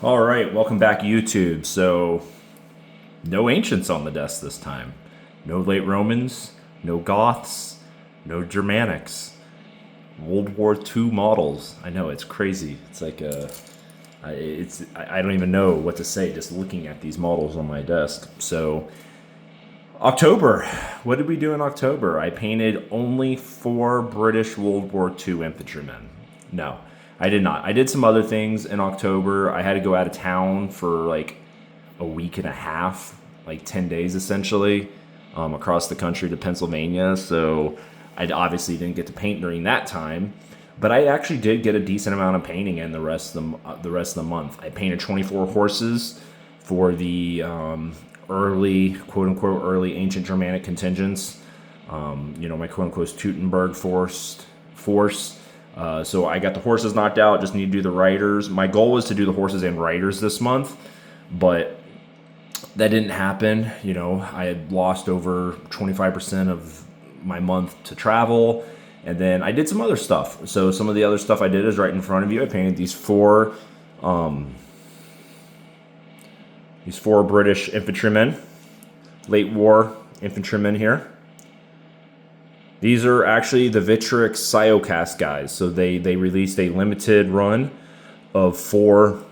All right, welcome back, YouTube. So, no ancients on the desk this time. No late Romans, no Goths, no Germanics. World War II models. I know it's crazy. It's like I don't even know what to say just looking at these models on my desk. So, October. What did we do in October? I painted only 4 British World War II infantrymen. No, I did not. I did some other things in October. I had to go out of town for like a week and a half, like 10 days essentially, across the country to Pennsylvania. So I obviously didn't get to paint during that time. But I actually did get a decent amount of painting in the rest of the month. I painted 24 horses for the early, quote unquote, early ancient Germanic contingents. My quote unquote Teutoburg force. So I got the horses knocked out. Just need to do the riders. My goal was to do the horses and riders this month, but that didn't happen. I had lost over 25% of my month to travel. And then I did some other stuff. So some of the other stuff I did is right in front of you. I painted these four British infantrymen, late war infantrymen here. These are actually the Victrix Siocast guys. So they released a limited run of four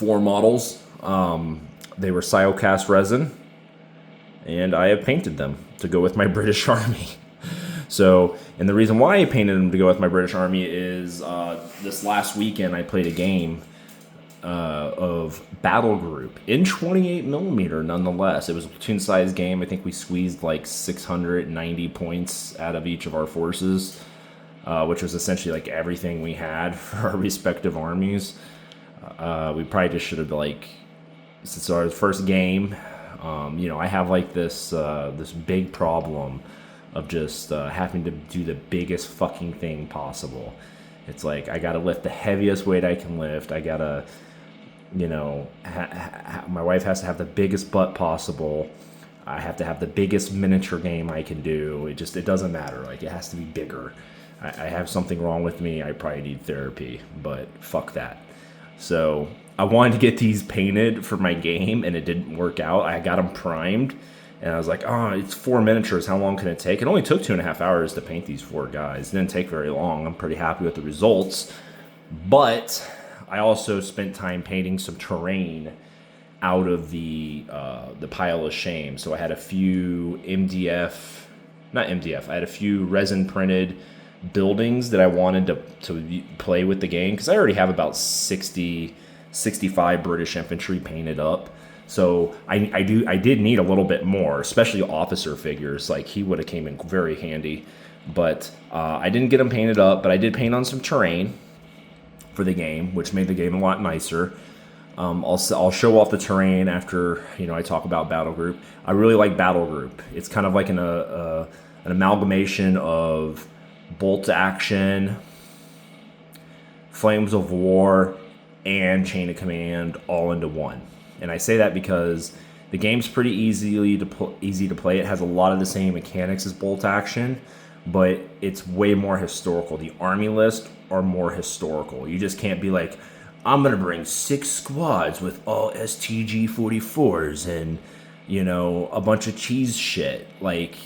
models. They were Siocast resin, and I have painted them to go with my British Army. So, and the reason why I painted them to go with my British Army is this last weekend I played a game of Battle Group in 28mm nonetheless. It was a platoon-sized game. I think we squeezed like 690 points out of each of our forces, which was essentially like everything we had for our respective armies. We probably just should have since our first game, I have like this big problem of just having to do the biggest fucking thing possible. It's like I gotta lift the heaviest weight I can lift. I gotta, my wife has to have the biggest butt possible. I have to have the biggest miniature game I can do. It doesn't matter. Like, it has to be bigger. I have something wrong with me. I probably need therapy, but fuck that. So I wanted to get these painted for my game, and it didn't work out. I got them primed, and I was like, it's 4 miniatures. How long can it take? It only took 2.5 hours to paint these 4 guys. It didn't take very long. I'm pretty happy with the results. But I also spent time painting some terrain out of the pile of shame. So I had a few I had a few resin printed buildings that I wanted to play with the game, because I already have about 65 British infantry painted up. So I did need a little bit more, especially officer figures. Like, he would have came in very handy. But I didn't get them painted up, but I did paint on some terrain for the game, which made the game a lot nicer. I'll show off the terrain after I talk about Battle Group. I really like Battle Group. It's kind of like an amalgamation of Bolt Action, Flames of War, and Chain of Command all into one. And I say that because the game's pretty easy to play. It has a lot of the same mechanics as Bolt Action, but it's way more historical. The army lists are more historical. You just can't be like, I'm going to bring 6 squads with all STG 44s and, a bunch of cheese shit. Like,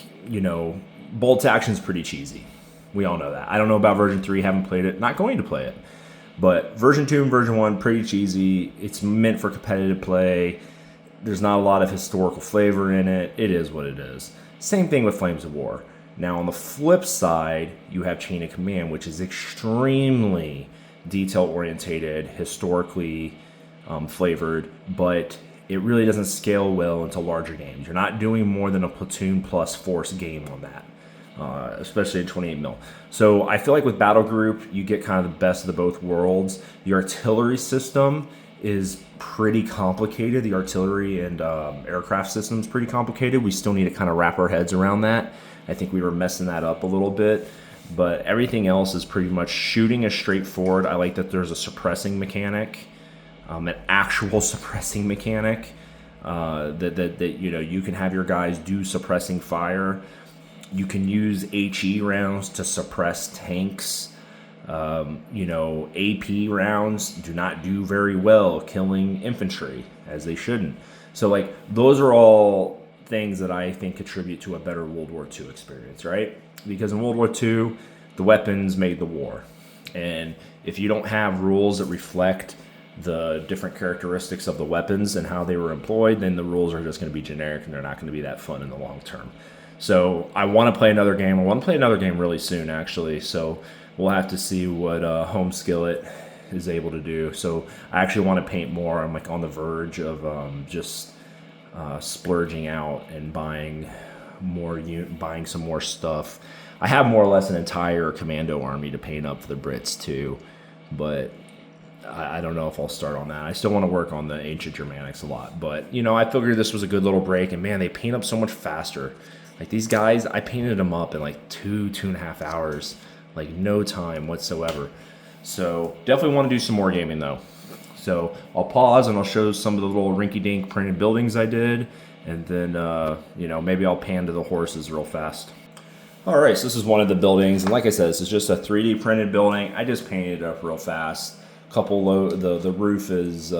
Bolt Action's pretty cheesy. We all know that. I don't know about version 3, haven't played it, not going to play it. But version 2 and version 1, pretty cheesy. It's meant for competitive play. There's not a lot of historical flavor in it. It is what it is. Same thing with Flames of War. Now, on the flip side, you have Chain of Command, which is extremely detail-orientated, historically flavored, but it really doesn't scale well into larger games. You're not doing more than a platoon plus force game on that. Especially in 28mm. So I feel like with Battle Group, you get kind of the best of the both worlds. The artillery system is pretty complicated. The artillery and aircraft system is pretty complicated. We still need to kind of wrap our heads around that. I think we were messing that up a little bit. But everything else is pretty much shooting is straightforward. I like that there's a suppressing mechanic, an actual suppressing mechanic. That you can have your guys do suppressing fire. You can use HE rounds to suppress tanks. AP rounds do not do very well killing infantry, as they shouldn't. So, like, those are all things that I think contribute to a better World War II experience, right? Because in World War II, the weapons made the war. And if you don't have rules that reflect the different characteristics of the weapons and how they were employed, then the rules are just going to be generic and they're not going to be that fun in the long term. So I want to play another game. I want to play another game really soon, actually. So we'll have to see what Home Skillet is able to do. So I actually want to paint more. I'm like on the verge of just splurging out and buying some more stuff. I have more or less an entire commando army to paint up for the Brits too, but I don't know if I'll start on that. I still want to work on the ancient Germanics a lot, but I figured this was a good little break. And man, they paint up so much faster. Like these guys, I painted them up in like 2.5 hours, like no time whatsoever. So definitely want to do some more gaming though. So I'll pause and I'll show some of the little rinky-dink printed buildings I did, and then maybe I'll pan to the horses real fast. All right, so this is one of the buildings, and like I said, this is just a 3D printed building. I just painted it up real fast. The roof is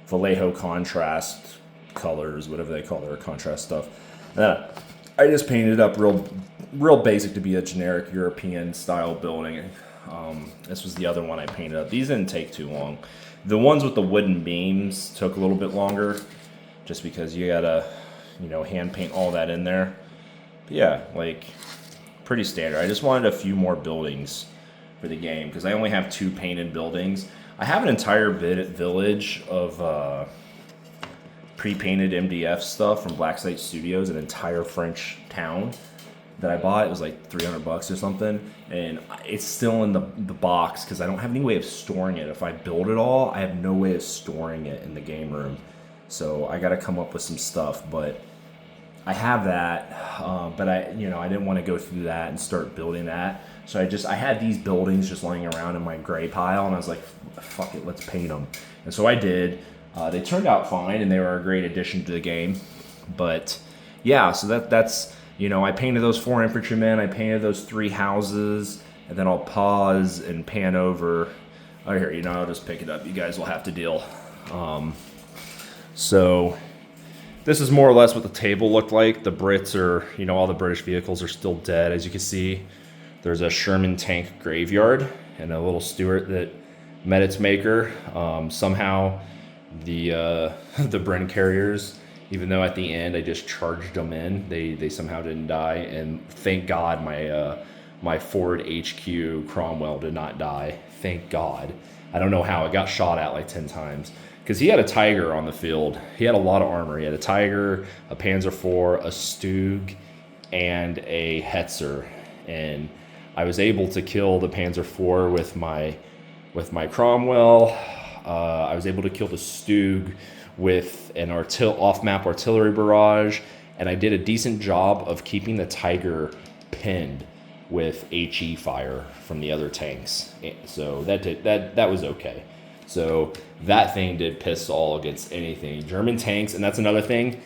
Vallejo contrast colors, whatever they call their contrast stuff. I just painted it up real basic to be a generic European style building. This was the other one I painted up. These didn't take too long. The ones with the wooden beams took a little bit longer, just because you gotta, hand paint all that in there. But yeah, like pretty standard. I just wanted a few more buildings for the game because I only have 2 painted buildings. I have an entire village of pre-painted MDF stuff from Blacksite Studios, an entire French town that I bought. It was like $300 or something, and it's still in the box because I don't have any way of storing it. If I build it all, I have no way of storing it in the game room, so I got to come up with some stuff. But I have that, but I didn't want to go through that and start building that. So I had these buildings just laying around in my gray pile, and I was like, fuck it, let's paint them. And so I did. They turned out fine, and they were a great addition to the game. But yeah, so that's I painted those 4 infantrymen, I painted those 3 houses, and then I'll pause and pan over. Oh, here, I'll just pick it up. You guys will have to deal. So this is more or less what the table looked like. The Brits are, all the British vehicles are still dead. As you can see, there's a Sherman tank graveyard and a little Stuart that met its maker. Somehow the Bren carriers, even though at the end I just charged them in, they somehow didn't die. And thank God my Ford HQ Cromwell did not die. Thank God. I don't know how. It got shot at like 10 times. Because he had a Tiger on the field. He had a lot of armor. He had a Tiger, a Panzer IV, a Stug, and a Hetzer. And I was able to kill the Panzer IV with my Cromwell. I was able to kill the Stug with an off-map artillery barrage. And I did a decent job of keeping the Tiger pinned with HE fire from the other tanks. So that was okay. So that thing did piss all against anything. German tanks, and that's another thing,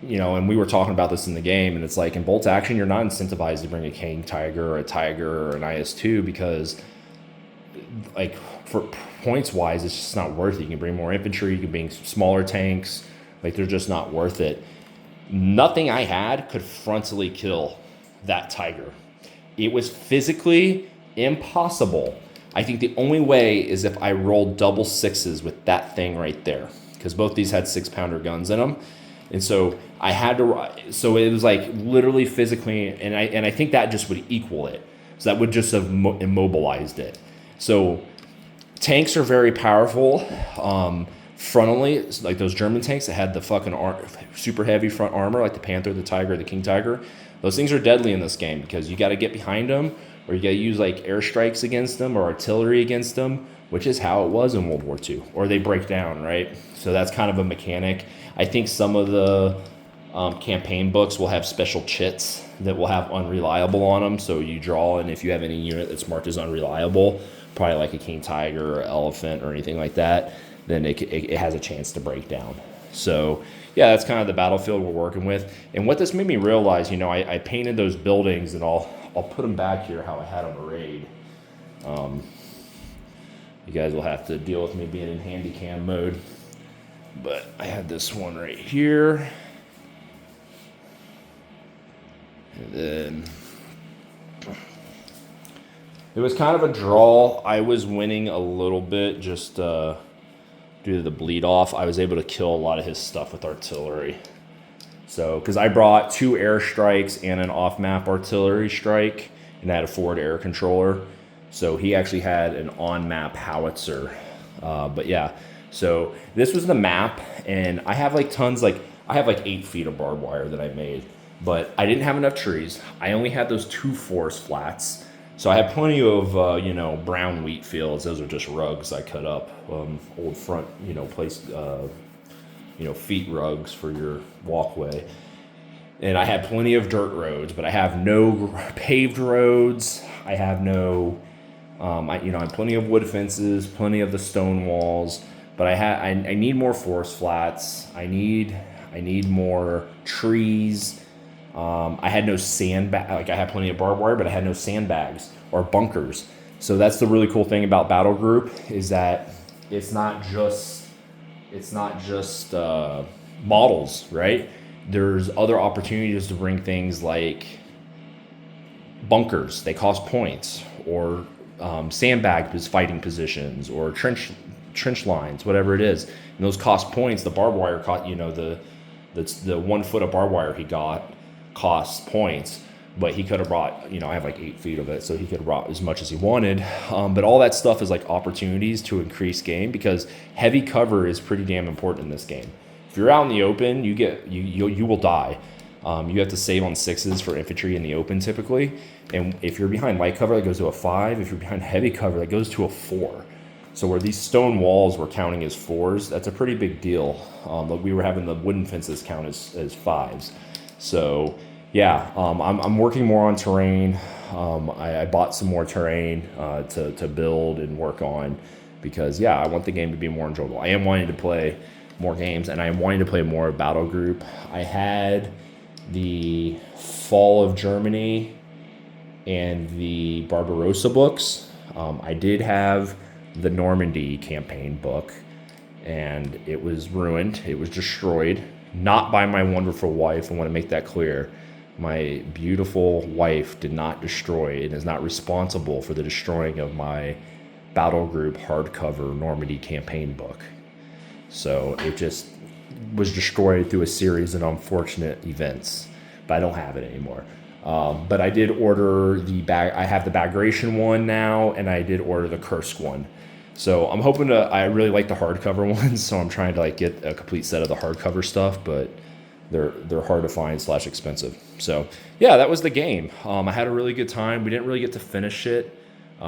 and we were talking about this in the game, and it's like in bolt action, you're not incentivized to bring a King Tiger or a Tiger or an IS-2 because, like, for points-wise, it's just not worth it. You can bring more infantry, you can bring smaller tanks, like, they're just not worth it. Nothing I had could frontally kill that Tiger. It was physically impossible. I think the only way is if I rolled double 6s with that thing right there, because both these had 6-pounder guns in them, and so I had to. So it was like literally physically, and I think that just would equal it. So that would just have immobilized it. So tanks are very powerful. Frontally, like those German tanks that had the fucking super heavy front armor, like the Panther, the Tiger, the King Tiger. Those things are deadly in this game because you got to get behind them, or you got to use like airstrikes against them or artillery against them, which is how it was in World War II. Or they break down, right? So that's kind of a mechanic. I think some of the campaign books will have special chits that will have unreliable on them. So you draw, and if you have any unit that's marked as unreliable, probably like a King Tiger or Elephant or anything like that, then it has a chance to break down. So yeah, that's kind of the battlefield we're working with. And what this made me realize, I painted those buildings, and I'll put them back here how I had them arrayed. You guys will have to deal with me being in handy cam mode. But I had this one right here. And then it was kind of a draw. I was winning a little bit just due to the bleed off. I was able to kill a lot of his stuff with artillery. So, because I brought 2 airstrikes and an off-map artillery strike, and I had a forward air controller. So he actually had an on-map howitzer. But yeah, so this was the map, and I have like tons, like I have like 8 feet of barbed wire that I made, but I didn't have enough trees. I only had those 2 forest flats. So I had plenty of, brown wheat fields. Those are just rugs I cut up, old front, feet rugs for your walkway. And I had plenty of dirt roads, but I have no paved roads. I have no, I have plenty of wood fences, plenty of the stone walls, but I need more forest flats. I need more trees. I had no sandbag. Like I had plenty of barbed wire, but I had no sandbags or bunkers. So that's the really cool thing about Battle Group is that it's not just models, right? There's other opportunities to bring things like bunkers. They cost points, or sandbag fighting positions, or trench lines, whatever it is. And those cost points. The barbed wire the 1 foot of barbed wire he got costs points, but he could have brought, I have like 8 feet of it, so he could have brought as much as he wanted. But all that stuff is like opportunities to increase game, because heavy cover is pretty damn important in this game. If you're out in the open, you will die. You have to save on 6s for infantry in the open typically, and if you're behind light cover, that goes to a 5. If you're behind heavy cover, that goes to a 4. So where these stone walls were counting as 4s, that's a pretty big deal. But we were having the wooden fences count as 5s. So yeah, I'm working more on terrain. I bought some more terrain to build and work on, because yeah, I want the game to be more enjoyable. I am wanting to play more games, and I am wanting to play more Battle Group. I had the Fall of Germany and the Barbarossa books. I did have the Normandy campaign book, and it was ruined. It was destroyed, not by my wonderful wife. I want to make that clear. My beautiful wife did not destroy and is not responsible for the destroying of my Battle Group hardcover Normandy campaign book. So it just was destroyed through a series of unfortunate events, but I don't have it anymore. But I did order I have the Bagration one now, and I did order the Kursk one. So I'm hoping I really like the hardcover ones, so I'm trying to like get a complete set of the hardcover stuff, but they're hard to find / expensive. So yeah, that was the game. I had a really good time. We didn't really get to finish it.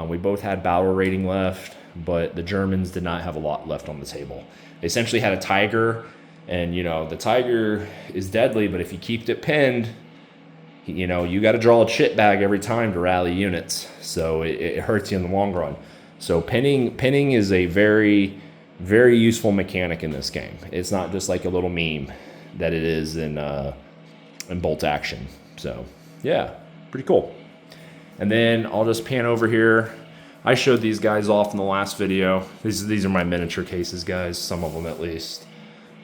We both had battle rating left, but the Germans did not have a lot left on the table. They essentially had a tiger, and the tiger is deadly, but if you keep it pinned, you got to draw a chit bag every time to rally units, so it hurts you in the long run. So pinning is a very, very useful mechanic in this game. It's not just like a little meme that it is in bolt action. So yeah, pretty cool. And then I'll just pan over here. I showed these guys off in the last video. These are my miniature cases, guys, some of them at least.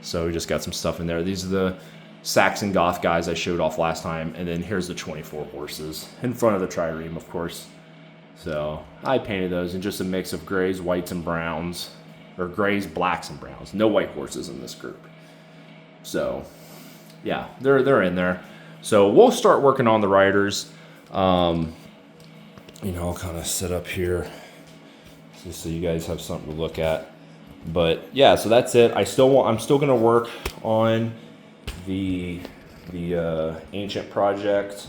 So we just got some stuff in there. These are the Saxon Goth guys I showed off last time. And then here's the 24 horses in front of the trireme, of course. So I painted those in just a mix of grays, whites, and browns. Or grays, blacks, and browns. No white horses in this group. So yeah, they're in there. So we'll start working on the riders. I'll kind of sit up here just so you guys have something to look at. But yeah, so that's it. I'm still going to work on the ancient project.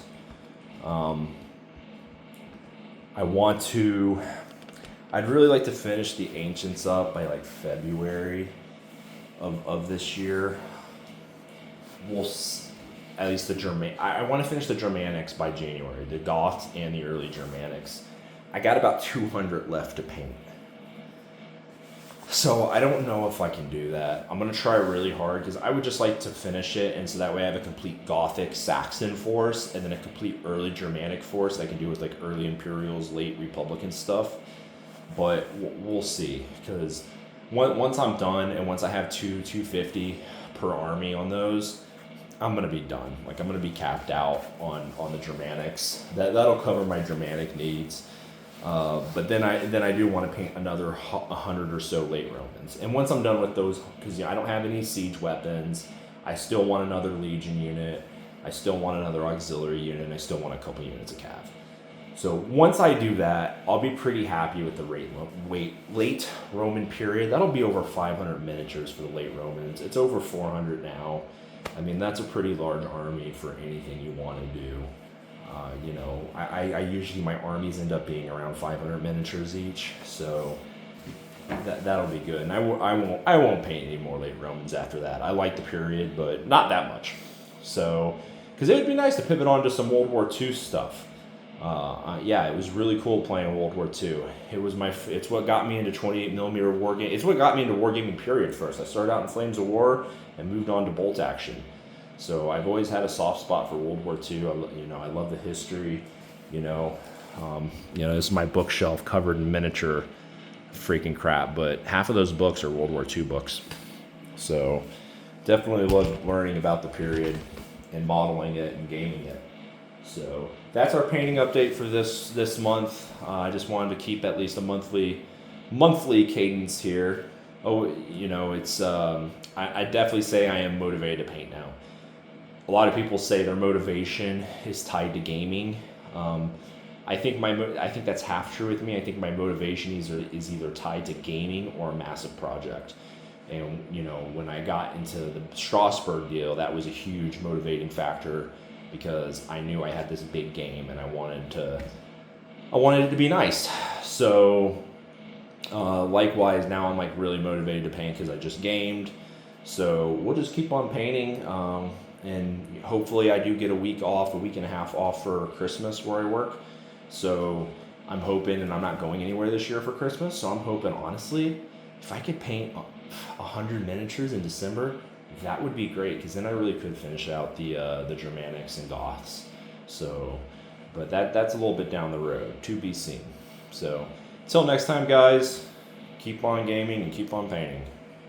I'd really like to finish the ancients up by like February of this year. At least I want to finish the Germanics by January, the Goths and the early Germanics. I got about 200 left to paint. So I don't know if I can do that. I'm gonna try really hard because I would just like to finish it, and so that way I have a complete Gothic Saxon force and then a complete early Germanic force that I can do with like early Imperials, late Republican stuff. But we'll see because once I'm done and once I have 250 per army on those, I'm gonna be done. Like I'm gonna be capped out on the Germanics. That'll cover my Germanic needs. But then I do want to paint another 100 or so late Romans. And once I'm done with those, because I don't have any siege weapons, I still want another Legion unit. I still want another auxiliary unit. And I still want a couple units of cav. So once I do that, I'll be pretty happy with the late Roman period. That'll be over 500 miniatures for the late Romans. It's over 400 now. I mean, that's a pretty large army for anything you want to do. I usually, my armies end up being around 500 miniatures each, so that'll be good. And I won't paint any more late Romans after that. I like the period, but not that much. So, because it would be nice to pivot on to some World War II stuff. Yeah, it was really cool playing World War II. It's what got me into 28 millimeter war game. It's what got me into wargaming period first. I started out in Flames of War and moved on to bolt action. So I've always had a soft spot for World War II. I love the history. This is my bookshelf covered in miniature freaking crap, but half of those books are World War II books. So definitely love learning about the period and modeling it and gaming it. So that's our painting update for this month. I just wanted to keep at least a monthly cadence here. It's I definitely say I am motivated to paint now. A lot of people say their motivation is tied to gaming. I think that's half true with me. I think my motivation is either tied to gaming or a massive project. And when I got into the Strasbourg deal, that was a huge motivating factor because I knew I had this big game and I wanted it to be nice. So likewise, now I'm like really motivated to paint because I just gamed. So we'll just keep on painting. And hopefully I do get a week and a half off for Christmas where I work. So I'm hoping, and I'm not going anywhere this year for Christmas, so I'm hoping, honestly, if I could paint 100 miniatures in December, that would be great, because then I really could finish out the Germanics and Goths. So, but that's a little bit down the road, to be seen. So, until next time, guys, keep on gaming and keep on painting.